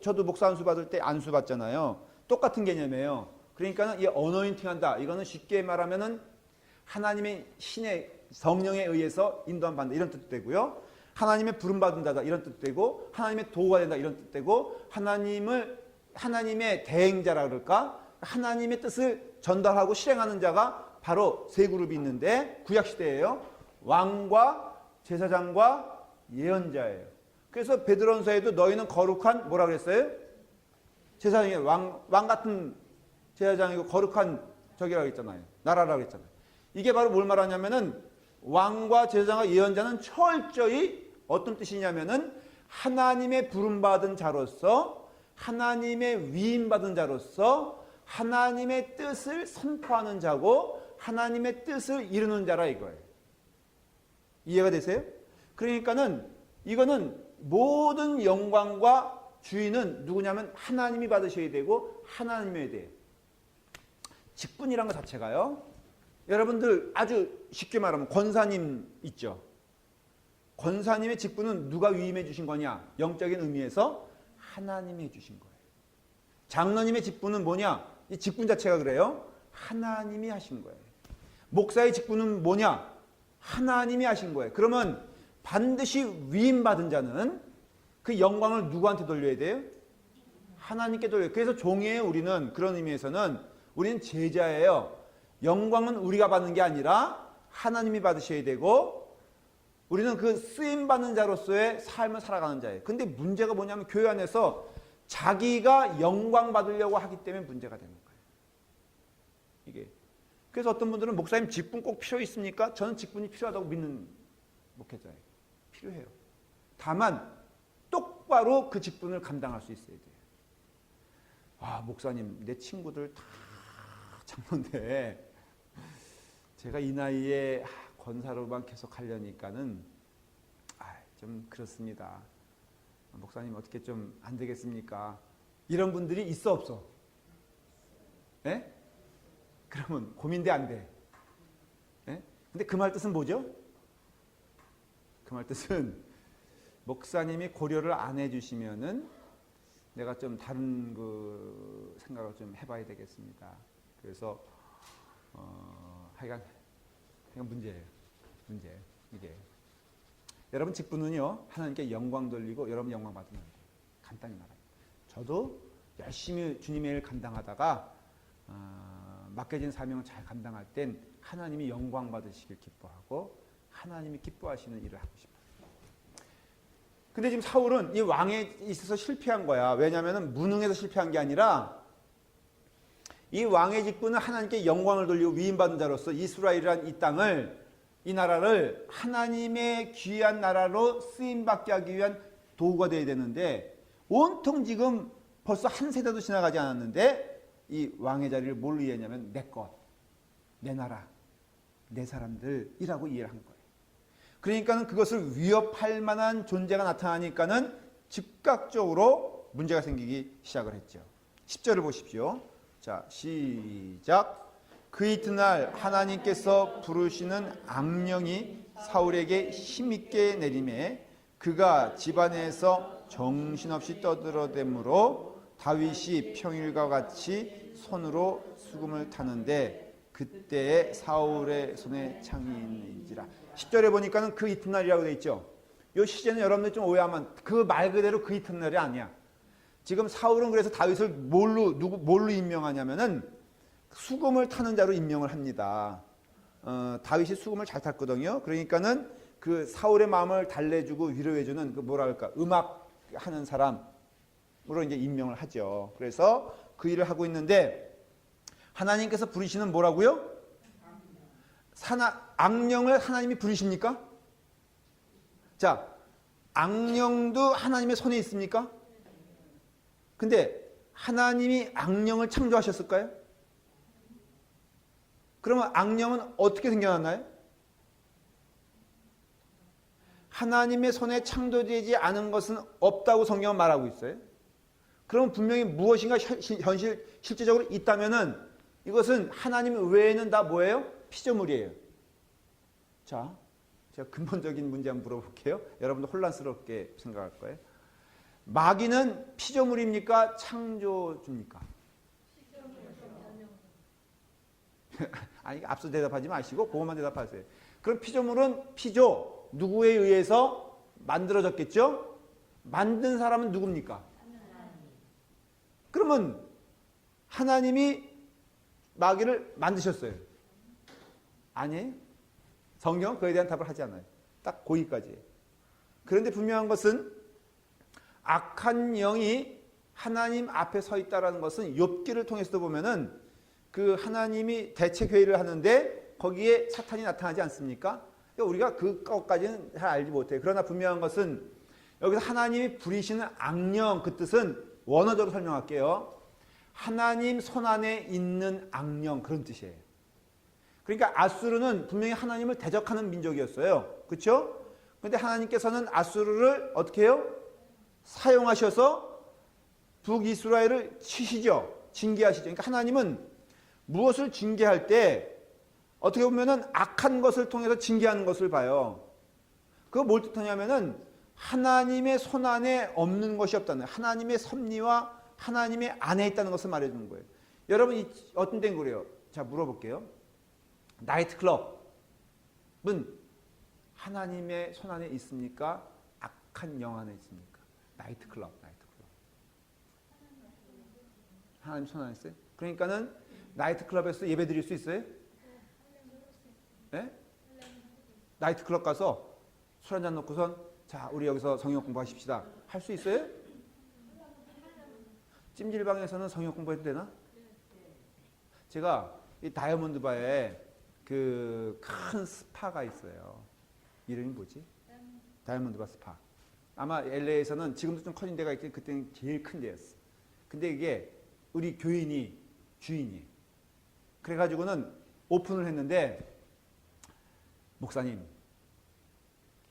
저도 목사 안수 받을 때 안수 받잖아요. 똑같은 개념이에요. 그러니까는 이 어노인팅 한다. 이거는 쉽게 말하면은 하나님의 신의 성령에 의해서 인도함 받는다 이런 뜻도 되고요. 하나님의 부름 받는다 이런 뜻도 되고, 하나님의 도구가 된다 이런 뜻도 되고, 하나님의 대행자라 그럴까? 하나님의 뜻을 전달하고 실행하는 자가 바로 세 그룹이 있는데 구약 시대예요. 왕과 제사장과 예언자예요. 그래서 베드로전서에도 너희는 거룩한 뭐라 그랬어요? 제사장이에요. 왕 같은 제사장이고 거룩한 저기라고 했잖아요. 나라라고 했잖아요. 이게 바로 뭘 말하냐면은 왕과 제사장과 예언자는 철저히 어떤 뜻이냐면은 하나님의 부름받은 자로서, 하나님의 위임받은 자로서 하나님의 뜻을 선포하는 자고 하나님의 뜻을 이루는 자라 이거예요. 이해가 되세요? 그러니까는 이거는 모든 영광과 주인은 누구냐면 하나님이 받으셔야 되고 하나님에 대해 직분이란 것 자체가요. 여러분들 아주 쉽게 말하면 권사님 있죠. 권사님의 직분은 누가 위임해 주신 거냐? 영적인 의미에서 하나님이 해 주신 거예요. 장로님의 직분은 뭐냐? 이 직분 자체가 그래요. 하나님이 하신 거예요. 목사의 직분은 뭐냐? 하나님이 하신 거예요. 그러면 반드시 위임받은 자는 그 영광을 누구한테 돌려야 돼요? 하나님께 돌려요. 그래서 종이에요. 우리는 그런 의미에서는 우리는 제자예요. 영광은 우리가 받는 게 아니라 하나님이 받으셔야 되고 우리는 그 쓰임받는 자로서의 삶을 살아가는 자예요. 근데 문제가 뭐냐면 교회 안에서 자기가 영광 받으려고 하기 때문에 문제가 되는 거예요. 이게. 그래서 어떤 분들은 목사님 직분 꼭 필요 있습니까? 저는 직분이 필요하다고 믿는 목회자예요. 필요해요. 다만 똑바로 그 직분을 감당할 수 있어야 돼요. 아, 목사님 내 친구들 다 장로인데 제가 이 나이에 권사로만 계속 하려니까는 좀 그렇습니다. 목사님 어떻게 좀 안 되겠습니까? 이런 분들이 있어 없어? 예? 그러면 고민돼 안 돼? 예? 근데 그 말 뜻은 뭐죠? 그 말 뜻은 목사님이 고려를 안 해주시면은 내가 좀 다른 그 생각을 좀 해봐야 되겠습니다. 그래서 하여간 문제예요. 이게. 여러분 직분은요 하나님께 영광 돌리고 여러분 영광 받으면 돼요. 간단히 말하면. 저도 열심히 주님의 일을 감당하다가 맡겨진 사명을 잘 감당할 땐 하나님이 영광 받으시길 기뻐하고 하나님이 기뻐하시는 일을 하고 싶어요. 근데 지금 사울은 이 왕에 있어서 실패한 거야. 왜냐하면 무능해서 실패한 게 아니라 이 왕의 직분은 하나님께 영광을 돌리고 위임받은 자로서 이스라엘이란 이 땅을, 이 나라를 하나님의 귀한 나라로 쓰임받게 하기 위한 도구가 되어야 되는데 온통 지금 벌써 한 세대도 지나가지 않았는데 이 왕의 자리를 뭘로 이해했냐면 내 것, 내 나라, 내 사람들이라고 이해를 한 거예요. 그러니까는 그것을 위협할 만한 존재가 나타나니까는 즉각적으로 문제가 생기기 시작을 했죠. 10절을 보십시오. 자, 시작. 그 이튿날 하나님께서 부르시는 악령이 사울에게 힘있게 내림에 그가 집안에서 정신없이 떠들어대므로 다윗이 평일과 같이 손으로 수금을 타는데 그때에 사울의 손에 창이 있는지라. 10절에 보니까는 그 이튿날이라고 되어 있죠. 이 시제는 여러분들 좀 오해하면 그 말 그대로 그 이튿날이 아니야. 지금 사울은 그래서 다윗을 뭘로 임명하냐면은 수금을 타는 자로 임명을 합니다. 다윗이 수금을 잘 탔거든요. 그러니까는 그 사울의 마음을 달래주고 위로해주는 그 뭐랄까 음악 하는 사람으로 이제 임명을 하죠. 그래서 그 일을 하고 있는데 하나님께서 부르시는 뭐라고요? 악령을 하나님이 부르십니까? 자, 악령도 하나님의 손에 있습니까? 근데 하나님이 악령을 창조하셨을까요? 그러면 악령은 어떻게 생겨났나요? 하나님의 손에 창조되지 않은 것은 없다고 성경은 말하고 있어요. 그러면 분명히 무엇인가 실제적으로 있다면은 이것은 하나님 외에는 다 뭐예요? 피조물이에요. 자, 제가 근본적인 문제 한번 물어볼게요. 여러분도 혼란스럽게 생각할 거예요. 마귀는 피조물입니까? 창조주입니까? 아니, 앞서 대답하지 마시고 그것만 대답하세요. 그럼 피조물은 피조, 누구에 의해서 만들어졌겠죠? 만든 사람은 누굽니까? 그러면 하나님이 마귀를 만드셨어요? 아니에요. 성경은 그에 대한 답을 하지 않아요. 딱 거기까지예요. 그런데 분명한 것은 악한 영이 하나님 앞에 서 있다는 것은 욥기를 통해서도 보면은 그 하나님이 대책회의를 하는데 거기에 사탄이 나타나지 않습니까? 그러니까 우리가 그것까지는 잘 알지 못해요. 그러나 분명한 것은 여기서 하나님이 부리시는 악령, 그 뜻은 원어적으로 설명할게요. 하나님 손 안에 있는 악령, 그런 뜻이에요. 그러니까 아수르는 분명히 하나님을 대적하는 민족이었어요. 그렇죠? 그런데 하나님께서는 아수르를 어떻게 해요? 사용하셔서 북이스라엘을 치시죠. 징계하시죠. 그러니까 하나님은 무엇을 징계할 때 어떻게 보면은 악한 것을 통해서 징계하는 것을 봐요. 그거 뭘 뜻하냐면은 하나님의 손 안에 없는 것이 없다는, 하나님의 섭리와 하나님의 안에 있다는 것을 말해주는 거예요. 여러분 어떤 데는 그래요. 자, 물어볼게요. 나이트클럽은 하나님의 손 안에 있습니까? 악한 영 안에 있습니까? 나이트클럽. 하나님 손 안에 있어요? 그러니까는 나이트클럽에서 예배 드릴 수 있어요? 네? 나이트클럽 가서 술 한잔 놓고선 자 우리 여기서 성역 공부하십시다. 할 수 있어요? 찜질방에서는 성역 공부해도 되나? 제가 이 다이아몬드 바에 그 큰 스파가 있어요. 이름이 뭐지? 다이아몬드 바 스파. 아마 LA에서는 지금도 좀 커진 데가 있긴 그때는 제일 큰 데였어. 근데 이게 우리 교인이 주인이. 그래가지고는 오픈을 했는데 목사님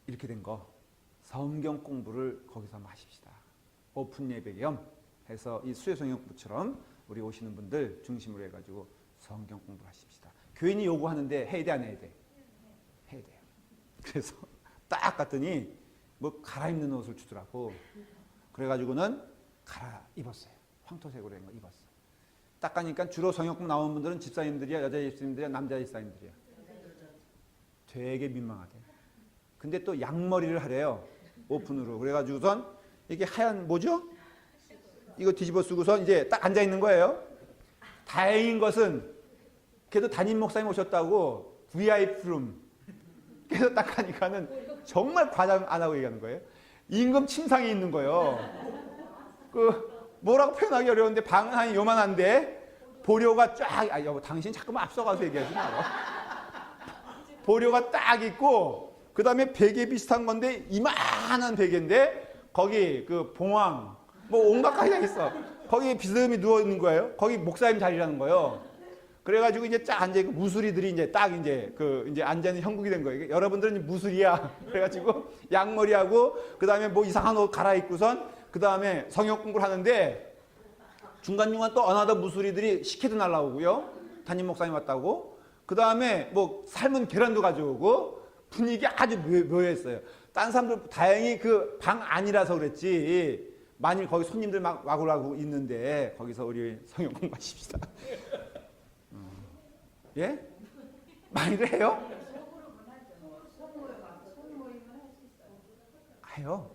이렇게 된 거 성경 공부를 거기서 한번 하십시다. 오픈 예배 겸 해서 이 수요 성경 공부처럼 우리 오시는 분들 중심으로 해가지고 성경 공부를 하십시다. 교인이 요구하는데 해야 돼 안 해야 돼? 해야 돼요. 그래서 딱 갔더니 뭐 갈아입는 옷을 주더라고. 그래가지고는 갈아입었어요. 황토색으로 된 거 입었어. 딱 가니까 주로 성경 공부 나오는 분들은 집사님들이야, 여자 집사님들이야, 남자 집사님들이야. 되게 민망하대. 근데 또 양머리를 하래요. 오픈으로. 그래가지고선 이게 하얀 뭐죠? 이거 뒤집어 쓰고선 이제 딱 앉아 있는 거예요. 다행인 것은 그래도 담임 목사님 오셨다고 VIP 룸. 그래서 딱 가니까는 정말 과장 안 하고 얘기하는 거예요. 임금 침상이 있는 거예요. 뭐라고 표현하기 어려운데 방은 한 요만한데 보료가 쫙, 여보 당신 자꾸만 앞서가서 얘기하지 마라. 보료가 딱 있고 그 다음에 베개 비슷한 건데 이만한 베개인데 거기 그 봉황 뭐 온갖 가지가 있어. 거기 비스듬히 누워 있는 거예요. 거기 목사님 자리라는 거예요. 그래가지고 이제 쫙 앉아있고 무술이들이 이제 딱 이제 이제 앉아있는 형국이 된 거예요. 여러분들은 무술이야. 그래가지고 양머리하고 그 다음에 뭐 이상한 옷 갈아입고선 그 다음에 성역 공부를 하는데 중간중간 또 어나더 무술이들이 식혜도 날라오고요. 담임 목사님 왔다고. 그 다음에 뭐 삶은 계란도 가져오고 분위기 아주 묘했어요. 딴 사람들 다행히 그 방 안이라서 그랬지. 만일 거기 손님들 막 와구라고 있는데 거기서 우리 성경 공부하십시다. 예? 많이들 해요? 해요.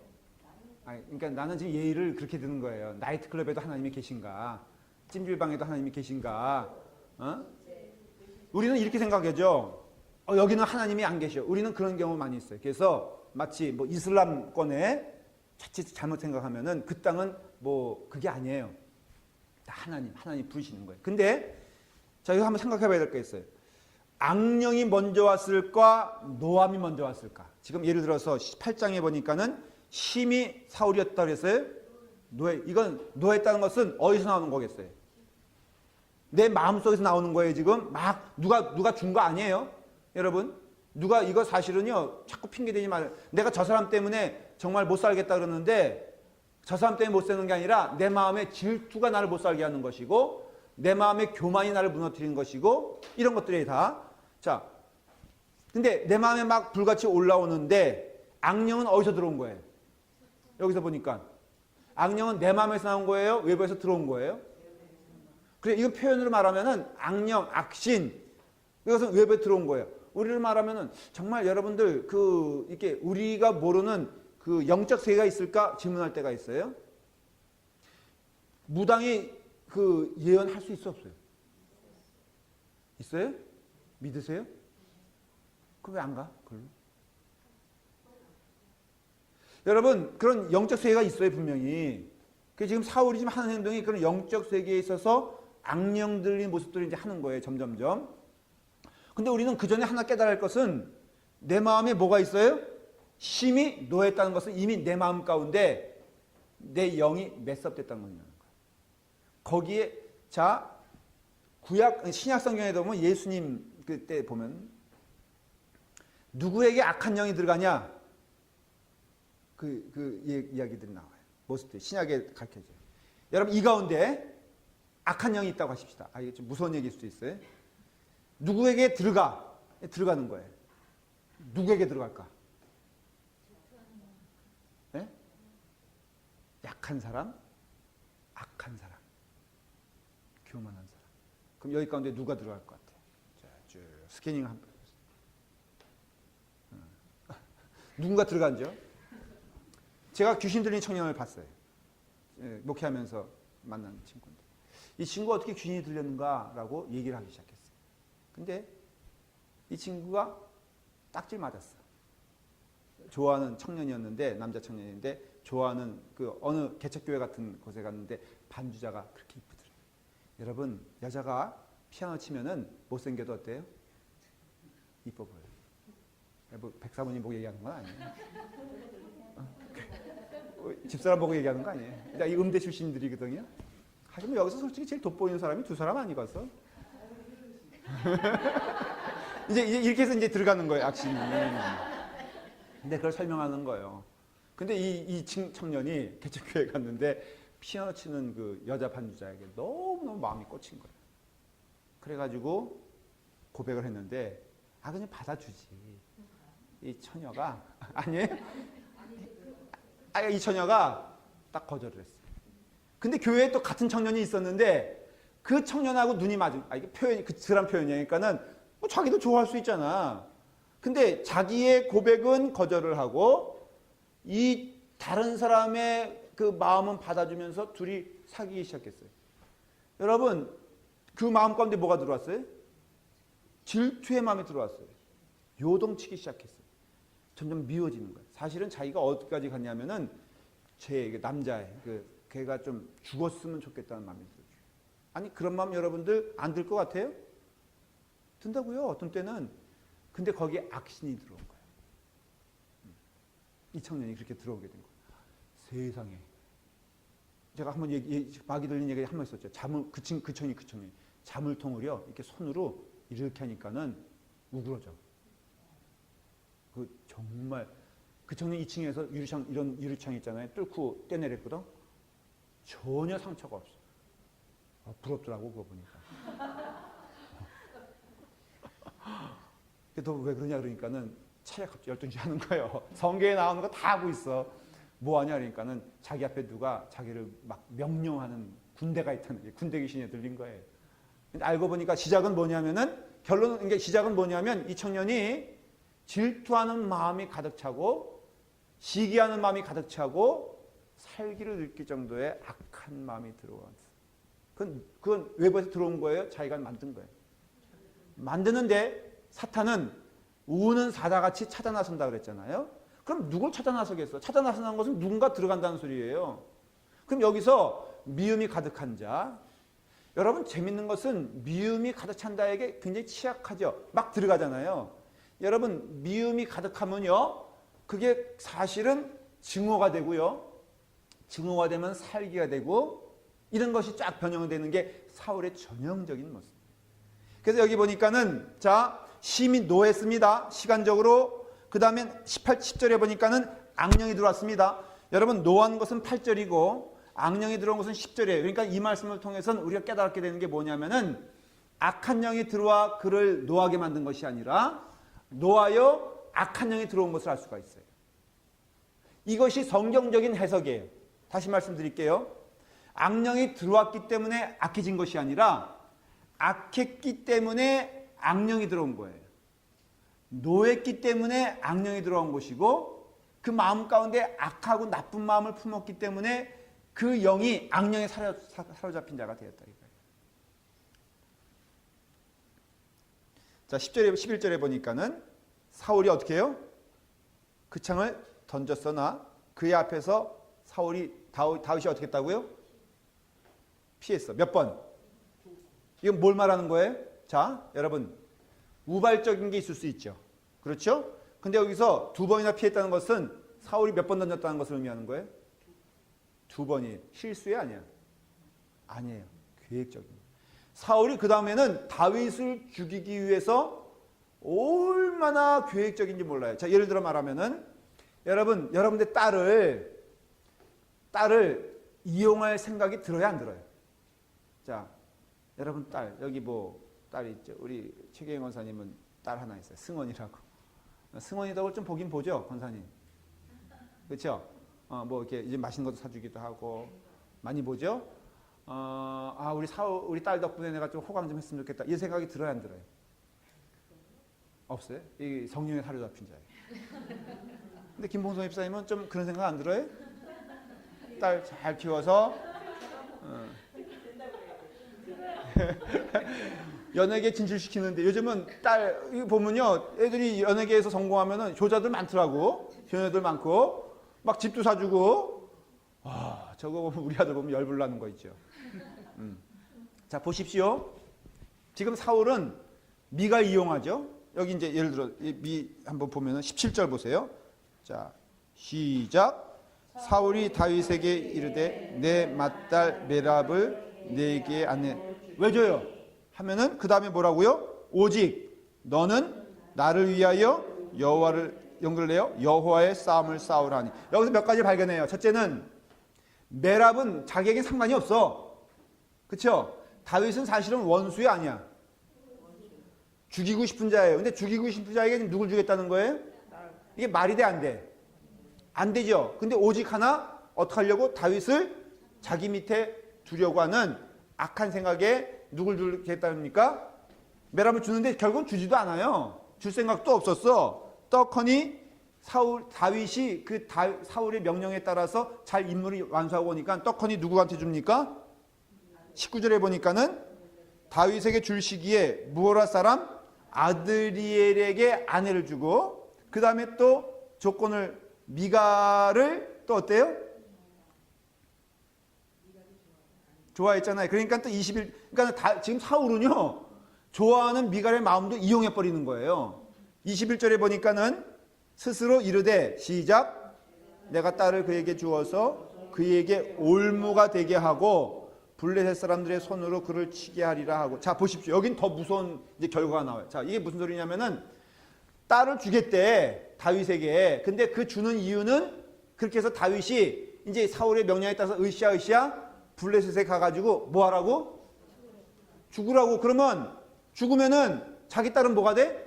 그러니까 나는 지금 예의를 그렇게 드는 거예요. 나이트클럽에도 하나님이 계신가? 찜질방에도 하나님이 계신가? 우리는 이렇게 생각하죠. 여기는 하나님이 안 계셔. 우리는 그런 경우 많이 있어요. 그래서 마치 뭐 이슬람권에 자칫 잘못 생각하면은 그 땅은 뭐 그게 아니에요. 다 하나님 부르시는 거예요. 근데 자, 이거 한번 생각해 봐야 될 게 있어요. 악령이 먼저 왔을까? 노함이 먼저 왔을까? 지금 예를 들어서 8장에 보니까는 심히 사울이었다 그랬어요. 이건 노했다는 것은 어디서 나오는 거겠어요? 내 마음속에서 나오는 거예요. 지금 막 누가 준 거 아니에요. 여러분 누가 이거 사실은요 자꾸 핑계대지 말아요. 내가 저 사람 때문에 정말 못 살겠다 그러는데 저 사람 때문에 못 사는 게 아니라 내 마음의 질투가 나를 못 살게 하는 것이고 내 마음의 교만이 나를 무너뜨리는 것이고 이런 것들이 다. 자, 근데 내 마음에 막 불같이 올라오는데 악령은 어디서 들어온 거예요? 여기서 보니까 악령은 내 마음에서 나온 거예요? 외부에서 들어온 거예요? 그래, 이거 표현으로 말하면은 악령, 악신 이것은 외부에 들어온 거예요. 우리를 말하면은 정말 여러분들 이렇게 우리가 모르는 그 영적 세계가 있을까 질문할 때가 있어요. 무당이 예언할 수 있어 없어요? 있어요? 믿으세요? 그럼 왜 안 가? 그걸로? 여러분 그런 영적 세계가 있어요 분명히. 지금 사울이 지금 하는 행동이 그런 영적 세계에 있어서 악령들의 모습들을 이제 하는 거예요 점점점. 근데 우리는 그 전에 하나 깨달아야 할 것은 내 마음에 뭐가 있어요? 심히 노했다는 것은 이미 내 마음 가운데 내 영이 메스업됐다는 거예요. 거기에 자 신약 성경에도 보면 예수님 그때 보면 누구에게 악한 영이 들어가냐 이야기들이 나와요. 모습들 신약에 가르쳐져요. 여러분 이 가운데 악한 영이 있다고 하십시다. 이게 좀 무서운 얘기일 수도 있어요. 누구에게 들어가는 거예요. 누구에게 들어갈까? 네? 약한 사람, 악한 사람, 교만한 사람. 그럼 여기 가운데 누가 들어갈 것 같아요? 자, 쭉 스캐닝 한번 해보세요. 누군가 들어간죠? 제가 귀신 들린 청년을 봤어요. 목회하면서 만난 친구인데 이 친구가 어떻게 귀신이 들렸는가라고 얘기를 하기 시작했어요. 근데 이 친구가 딱질 맞았어. 좋아하는 청년이었는데, 남자 청년인데 좋아하는 그 어느 개척교회 같은 곳에 갔는데 반주자가 그렇게 이쁘더래요. 여러분, 여자가 피아노 치면은 못생겨도 어때요? 이뻐 보여요. 뭐 백사모님 보고 얘기하는 건 아니에요. 집사람 보고 얘기하는 거 아니에요. 이 음대 출신들이거든요. 하지만 여기서 솔직히 제일 돋보이는 사람이 두 사람 아니겠어? 이제 이렇게 해서 이제 들어가는 거예요, 악신이. 근데 그걸 설명하는 거예요. 근데 이 청년이 개척교회 갔는데 피아노 치는 그 여자 반주자에게 너무너무 마음이 꽂힌 거예요. 그래가지고 고백을 했는데, 그냥 받아주지. 이 처녀가, 아니에요? 이 처녀가 딱 거절을 했어요. 근데 교회에 또 같은 청년이 있었는데 그 청년하고 눈이 맞은, 이게 표현이, 그 드란 표현이니까는 뭐 자기도 좋아할 수 있잖아. 근데 자기의 고백은 거절을 하고 이 다른 사람의 그 마음은 받아주면서 둘이 사귀기 시작했어요. 여러분, 그 마음 가운데 뭐가 들어왔어요? 질투의 마음이 들어왔어요. 요동치기 시작했어요. 점점 미워지는 거예요. 사실은 자기가 어디까지 갔냐면은 제 남자애, 걔가 좀 죽었으면 좋겠다는 마음이 들어요. 아니, 그런 마음 여러분들 안 들 것 같아요? 든다고요, 어떤 때는. 근데 거기에 악신이 들어온 거예요. 이 청년이 그렇게 들어오게 된 거예요. 세상에. 제가 한번 막이 들린 얘기 한 번 있었죠. 그 청년이 자물통을요, 이렇게 손으로 이렇게 하니까는 우그러져. 정말, 그 청년 2층에서 이런 유리창 있잖아요. 뚫고 떼내렸거든. 전혀 상처가 없어. 부럽더라고, 그거 보니까. 너 왜 그러냐 그러니까는 차에 갑자기 열등지 하는 거예요. 성경에 나오는 거 다 하고 있어. 뭐 하냐 그러니까는 자기 앞에 누가 자기를 막 명령하는 군대가 있다는 게 군대 귀신에 들린 거예요. 근데 알고 보니까 시작은 뭐냐면은, 그러니까 시작은 뭐냐면 이 청년이 질투하는 마음이 가득 차고 시기하는 마음이 가득 차고 살기를 느낄 정도의 악한 마음이 들어왔어요. 그건 외부에서 들어온 거예요? 자기가 만든 거예요? 만드는데 사탄은 우는 사자같이 찾아 나선다 그랬잖아요. 그럼 누굴 찾아 나서겠어? 찾아 나서는 것은 누군가 들어간다는 소리예요. 그럼 여기서 미움이 가득한 자, 여러분 재밌는 것은 미움이 가득 찬 자에게 굉장히 취약하죠. 막 들어가잖아요. 여러분 미움이 가득하면요, 그게 사실은 증오가 되고요, 증오가 되면 살기가 되고, 이런 것이 쫙 변형되는 게 사울의 전형적인 모습. 그래서 여기 보니까는 자, 심히 노했습니다. 시간적으로. 그 다음에 10절에 보니까는 악령이 들어왔습니다. 여러분 노한 것은 8절이고 악령이 들어온 것은 10절이에요. 그러니까 이 말씀을 통해서는 우리가 깨닫게 되는 게 뭐냐면은, 악한 영이 들어와 그를 노하게 만든 것이 아니라 노하여 악한 영이 들어온 것을 알 수가 있어요. 이것이 성경적인 해석이에요. 다시 말씀드릴게요. 악령이 들어왔기 때문에 악해진 것이 아니라 악했기 때문에 악령이 들어온 거예요. 노했기 때문에 악령이 들어온 것이고, 그 마음 가운데 악하고 나쁜 마음을 품었기 때문에 그 영이 악령에 사로잡힌 자가 되었다 이거예요. 자, 10절에 11절에 보니까는 사울이 어떻게 해요? 그 창을 던졌으나 그의 앞에서 다윗이 어떻게 했다고요? 피했어. 몇 번? 이건 뭘 말하는 거예요? 자, 여러분 우발적인 게 있을 수 있죠. 그렇죠? 근데 여기서 2번이나 피했다는 것은 사울이 몇 번 던졌다는 것을 의미하는 거예요? 2번이 실수야 아니야? 아니에요. 계획적인. 사울이 그 다음에는 다윗을 죽이기 위해서 얼마나 계획적인지 몰라요. 자, 예를 들어 말하면은 여러분들 딸을 이용할 생각이 들어야 안 들어요? 자, 여러분 여기 딸 있죠. 우리 최경영 권사님은 딸 하나 있어요. 승원이라고. 승원이 덕을 좀 보긴 보죠, 권사님. 그렇죠? 이렇게 이제 맛있는 것도 사주기도 하고 많이 보죠. 우리 딸 덕분에 내가 좀 호강 좀 했으면 좋겠다. 이 생각이 들어야 안 들어요? 없어요. 이 성령에 사로잡힌 자예요. 근데 김봉성 집사님은 좀 그런 생각 안 들어요? 딸 잘 키워서 연예계 진출시키는데, 요즘은 딸 이거 보면요, 애들이 연예계에서 성공하면은 효자들 많더라고. 교녀들 많고 막 집도 사주고 저거 보면 우리 아들 보면 열불 나는 거 있죠. 자 보십시오. 지금 사울은 미가 이용하죠. 여기 이제 예를 들어 미 한번 보면은 17절 보세요. 자 시작. 사울이 다윗에게 이르되 내 맏딸 메랍을 내게 아내 왜 줘요? 하면은 그 다음에 뭐라고요? 오직 너는 나를 위하여 여호와를 연결해요. 여호와의 싸움을 싸우라니. 여기서 몇 가지 발견해요. 첫째는 메랍은 자기에게 상관이 없어. 그렇죠? 다윗은 사실은 원수이 아니야. 죽이고 싶은 자예요. 근데 죽이고 싶은 자에게 누굴 주겠다는 거예요? 이게 말이 돼, 안 돼? 안 되죠. 근데 오직 하나 어떻게 하려고? 다윗을 자기 밑에 두려고 하는 악한 생각에 누굴 주겠다니까? 메랍을 주는데 결국은 주지도 않아요. 줄 생각도 없었어. 떡하니 다윗이 사울의 명령에 따라서 잘 임무를 완수하고 오니까 떡하니 누구한테 줍니까? 19절에 보니까는 다윗에게 줄 시기에 무호라 사람 아드리엘에게 아내를 주고 그 다음에 또 조건을 미가를 또 어때요? 좋아했잖아요. 그러니까 또 20일 그러니까 지금 사울은요 좋아하는 미갈의 마음도 이용해 버리는 거예요. 21절에 보니까는 스스로 이르되 시작 내가 딸을 그에게 주어서 그에게 올무가 되게 하고 블레셋 사람들의 손으로 그를 치게 하리라 하고. 자 보십시오. 여긴 더 무서운 이제 결과가 나와요. 자 이게 무슨 소리냐면은 딸을 주겠대 다윗에게. 근데 그 주는 이유는 그렇게 해서 다윗이 이제 사울의 명령에 따라서 으쌰으쌰 블레셋에 가가지고 뭐 하라고? 죽으라고. 그러면 죽으면은 자기 딸은 뭐가 돼?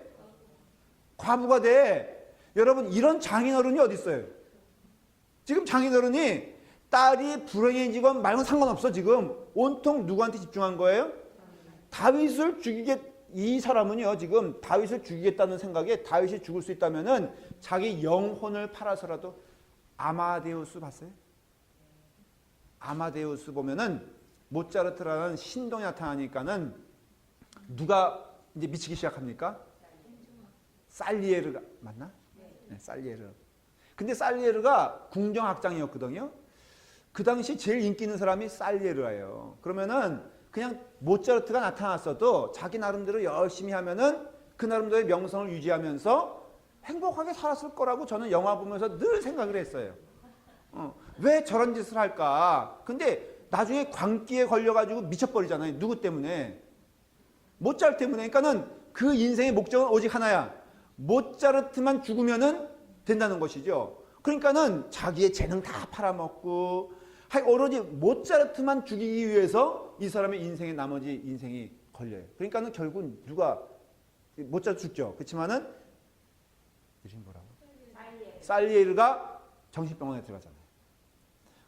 과부가 돼. 여러분 이런 장인어른이 어디 있어요? 지금 장인어른이 딸이 불행해지건 말건 상관없어. 지금 온통 누구한테 집중한 거예요? 다윗을 이 사람은요 지금 다윗을 죽이겠다는 생각에 다윗이 죽을 수 있다면은 자기 영혼을 팔아서라도. 아마데우스 봤어요? 아마데우스 보면은 모차르트라는 신동이 나타나니까는 누가 이제 미치기 시작합니까? 살리에르가 맞나? 네, 살리에르. 근데 살리에르가 궁정악장이었거든요. 그 당시 제일 인기 있는 사람이 살리에르예요. 그러면은 그냥 모차르트가 나타났어도 자기 나름대로 열심히 하면은 그 나름대로의 명성을 유지하면서 행복하게 살았을 거라고 저는 영화 보면서 늘 생각을 했어요. 왜 저런 짓을 할까? 근데 나중에 광기에 걸려가지고 미쳐버리잖아요. 누구 때문에? 모차르트 때문에. 그러니까는 그 인생의 목적은 오직 하나야. 모차르트만 죽으면은 된다는 것이죠. 그러니까는 자기의 재능 다 팔아먹고 오로지 모차르트만 죽이기 위해서 이 사람의 인생의 나머지 인생이 걸려요. 그러니까는 결국은 누가 모차르트 죽죠. 그렇지만은 이름이 뭐라고? 살리에르가 정신병원에 들어가잖아요.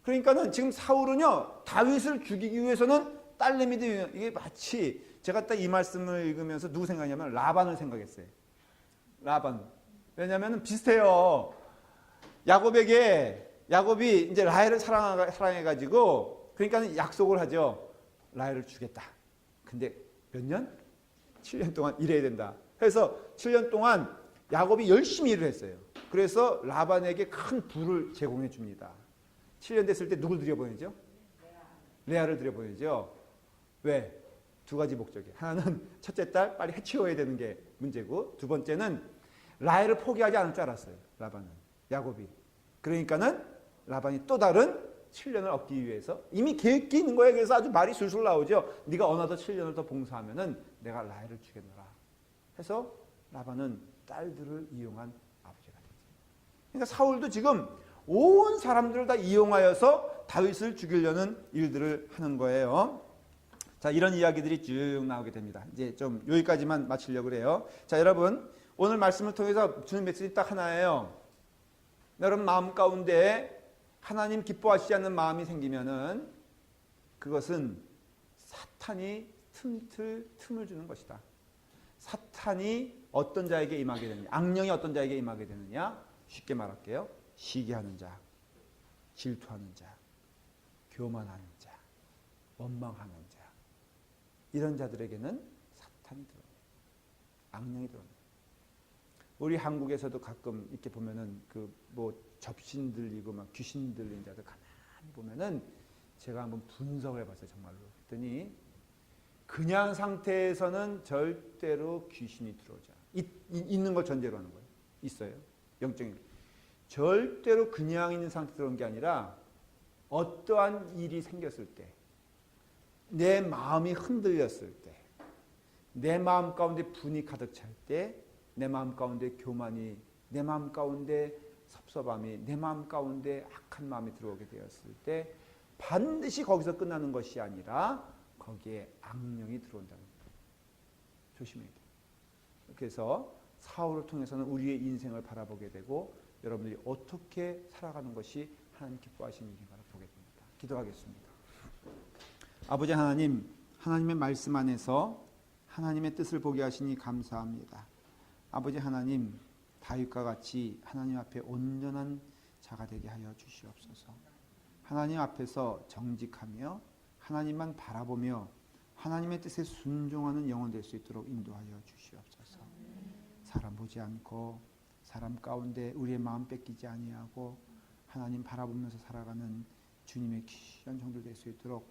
그러니까는 지금 사울은요 다윗을 죽이기 위해서는 딸내미도 이게 마치 제가 딱 이 말씀을 읽으면서 누구 생각하냐면 라반을 생각했어요. 라반. 왜냐하면 비슷해요. 야곱이 이제 라헬을 사랑해가지고 그러니까 약속을 하죠. 라헬을 주겠다. 근데 몇 년? 7년 동안 일해야 된다. 그래서 7년 동안 야곱이 열심히 일을 했어요. 그래서 라반에게 큰 부를 제공해 줍니다. 7년 됐을 때 누굴 들여보내죠? 레아를 들여보내죠. 왜? 두 가지 목적이에요. 하나는 첫째 딸 빨리 해치워야 되는 게 문제고 두 번째는 라헬을 포기하지 않을 줄 알았어요. 라반은. 야곱이. 그러니까는 라반이 또 다른 7년을 얻기 위해서 이미 계획이 있는 거예요. 그래서 아주 말이 술술 나오죠. 네가 어나더 7년을 더 봉사하면은 내가 라헬을 주겠노라. 해서 라반은 딸들을 이용한 아버지가 됐죠. 그러니까 사울도 지금 온 사람들을 다 이용하여서 다윗을 죽이려는 일들을 하는 거예요. 자, 이런 이야기들이 쭉 나오게 됩니다. 이제 좀 여기까지만 마치려고 그래요. 자, 여러분 오늘 말씀을 통해서 주는 메시지 딱 하나예요. 여러분 마음 가운데 하나님 기뻐하시지 않는 마음이 생기면은 그것은 사탄이 틈을 주는 것이다. 사탄이 어떤 자에게 임하게 되느냐, 악령이 어떤 자에게 임하게 되느냐, 쉽게 말할게요. 시기하는 자, 질투하는 자, 교만하는 자, 원망하는 자, 이런 자들에게는 사탄이 들어옵니다. 악령이 들어옵니다. 우리 한국에서도 가끔 이렇게 보면은 그 뭐 접신 들리고 막 귀신 들린 자들 가만히 보면은 제가 한번 분석을 해봤어요. 정말로. 그랬더니 그냥 상태에서는 절대로 귀신이 들어오지 않아요. 있는 걸 전제로 하는 거예요. 있어요. 영적인. 절대로 그냥 있는 상태로 들어온 게 아니라 어떠한 일이 생겼을 때, 내 마음이 흔들렸을 때, 내 마음 가운데 분이 가득 찰 때, 내 마음 가운데 교만이, 내 마음 가운데 섭섭함이, 내 마음 가운데 악한 마음이 들어오게 되었을 때 반드시 거기서 끝나는 것이 아니라 거기에 악령이 들어온다는 거예요. 조심해야 돼요. 그래서 사울을 통해서는 우리의 인생을 바라보게 되고 여러분들이 어떻게 살아가는 것이 하나님 기뻐하시는 일인가를 보게 됩니다. 기도하겠습니다. 아버지 하나님, 하나님의 말씀 안에서 하나님의 뜻을 보게 하시니 감사합니다. 아버지 하나님, 다윗과 같이 하나님 앞에 온전한 자가 되게 하여 주시옵소서. 하나님 앞에서 정직하며 하나님만 바라보며 하나님의 뜻에 순종하는 영혼 될 수 있도록 인도하여 주시옵소서. 사람 보지 않고 사람 가운데 우리의 마음 뺏기지 아니하고 하나님 바라보면서 살아가는 주님의 귀한 종들 될 수 있도록